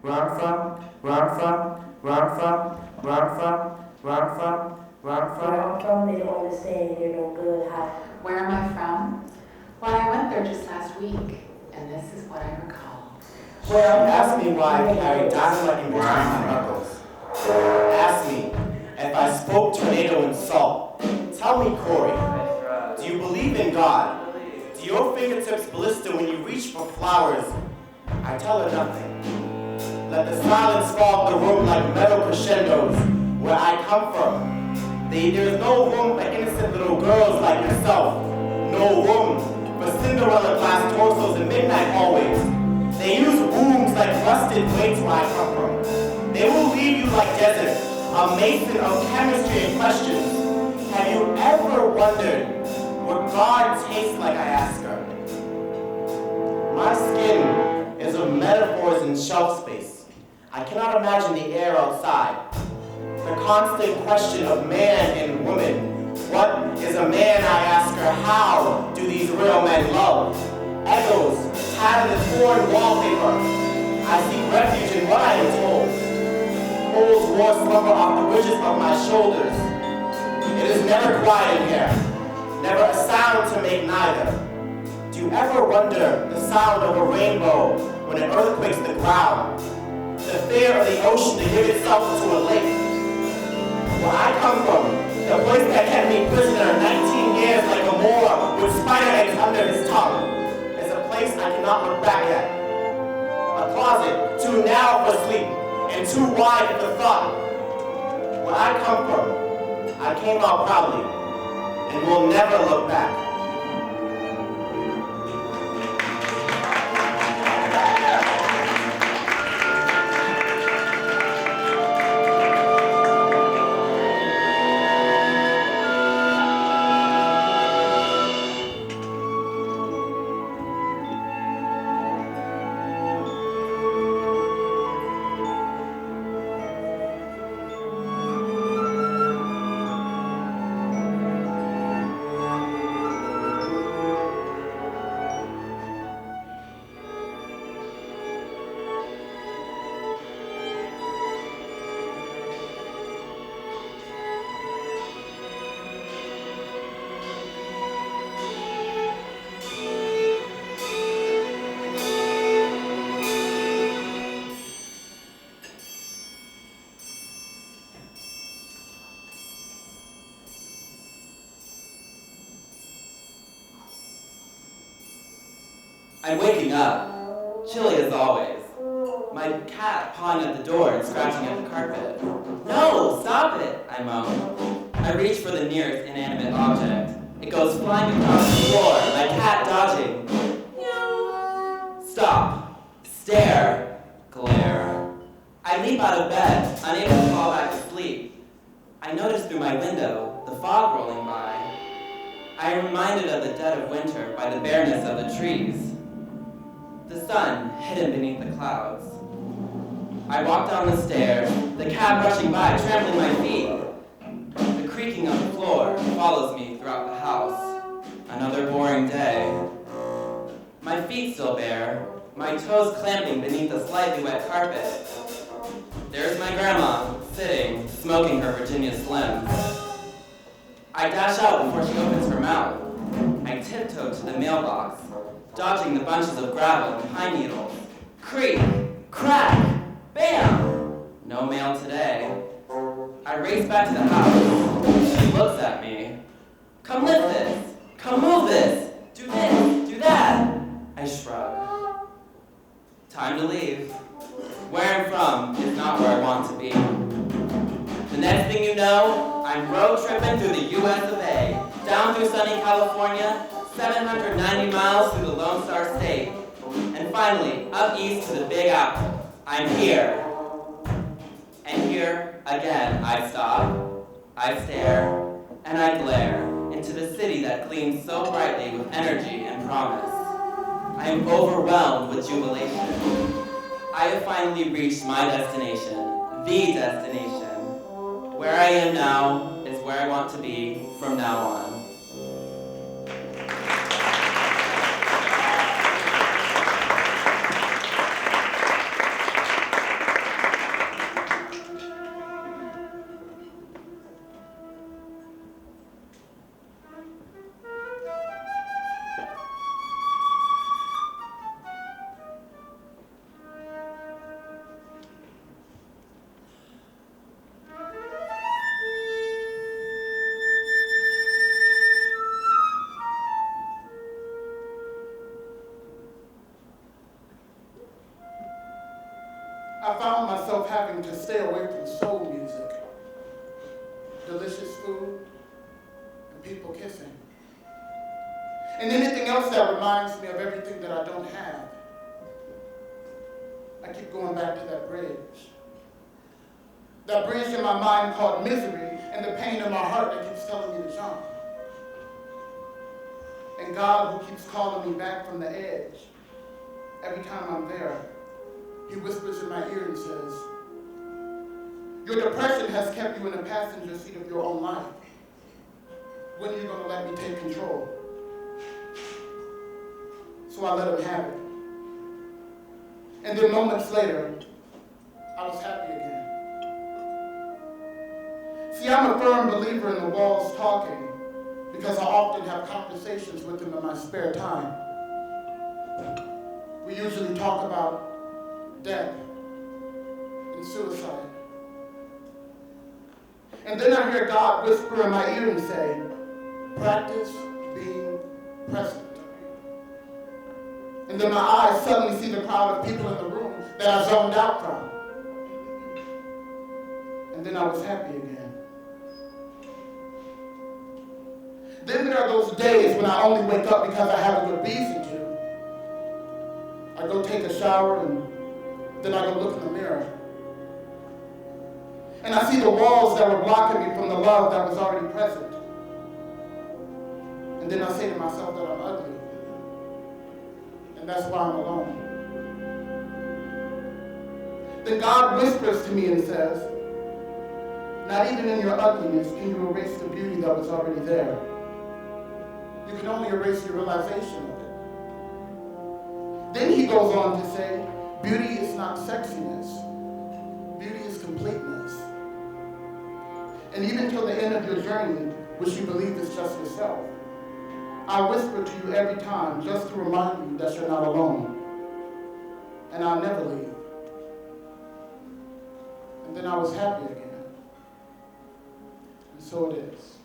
Where I'm from, where I'm from, where I'm from, where I'm from, where I'm from, where I'm from. Where I'm from, they don't understand you're no good. How? Where am I from? Well, I went there just last week, and this is what I recall. Well, ask me why I carry dynamite in between my knuckles. Ask me if I spoke tornado and salt. Tell me, Corey, do you believe in God? Do your fingertips blister when you reach for flowers? I tell her nothing. Let the silence fall the room like metal crescendos. Where I come from, there's no room for innocent little girls like yourself. No room for Cinderella glass torsos in midnight hallways. They use wombs like rusted weights where I come from. They will leave you like desert, a mason of chemistry and questions. Have you ever wondered what God tastes like, I ask her? My skin is of metaphors and shelf space. I cannot imagine the air outside. The constant question of man and woman. What is a man, I ask her? How do these real men love? Echoes, tattered as torn wallpaper. I seek refuge in what I am told. Cold war slumber off the ridges of my shoulders. It is never quiet in here, never a sound to make neither. Do you ever wonder the sound of a rainbow when it earthquakes the ground? The fear of the ocean to give itself to a lake. Where I come from, the place that kept me prisoner 19 years like a Moor with spider eggs under his tongue, is a place I cannot look back at. A closet too narrow for sleep and too wide for thought. Where I come from, I came out proudly and will never look back. I'm waking up, chilly as always. My cat pawing at the door and scratching at the carpet. No, stop it, I moan. I reach for the nearest inanimate object. It goes flying across the floor, my cat dodging. Meow. Stop, stare, glare. I leap out of bed, unable to fall back to sleep. I notice through my window the fog rolling by. I am reminded of the dead of winter by the bareness of the trees. The sun hidden beneath the clouds. I walk down the stairs, the cab rushing by, trampling my feet. The creaking of the floor follows me throughout the house. Another boring day. My feet still bare, my toes clamping beneath the slightly wet carpet. There's my grandma, sitting, smoking her Virginia Slims. I dash out before she opens her mouth. I tiptoe to the mailbox, dodging the bunches of gravel and pine needles. Creak, crack, bam! No mail today. I race back to the house. She looks at me. Come lift this. Come move this. Do this. Do that. I shrug. Time to leave. Where I'm from is not where I want to be. The next thing you know, I'm road tripping through the US of A, down through sunny California, 790 miles through the Lone Star State, and finally, up east to the Big Apple. I'm here. And here, again, I stop, I stare, and I glare into the city that gleams so brightly with energy and promise. I am overwhelmed with jubilation. I have finally reached my destination, the destination. Where I am now is where I want to be from now on. I found myself having to stay away from soul music, delicious food, and people kissing. And anything else that reminds me of everything that I don't have. I keep going back to that bridge. That bridge in my mind called misery, and the pain in my heart that keeps telling me to jump. And God, who keeps calling me back from the edge, every time I'm there, he whispers in my ear and says, your depression has kept you in the passenger seat of your own life. When are you going to let me take control? So I let him have it. And then moments later, I was happy again. See, I'm a firm believer in the walls talking because I often have conversations with them in my spare time. We usually talk about death and suicide. And then I hear God whisper in my ear and say, practice being present. And then my eyes suddenly see the crowd of people in the room that I zoned out from. And then I was happy again. Then there are those days when I only wake up because I have a good reason to. I go take a shower and then I go look in the mirror. And I see the walls that were blocking me from the love that was already present. And then I say to myself that I'm ugly. And that's why I'm alone. Then God whispers to me and says, not even in your ugliness can you erase the beauty that was already there. You can only erase your realization of it. Then he goes on to say, beauty is not sexiness. Beauty is completeness. And even till the end of your journey, which you believe is just yourself, I whisper to you every time just to remind you that you're not alone. And I'll never leave. And then I was happy again. And so it is.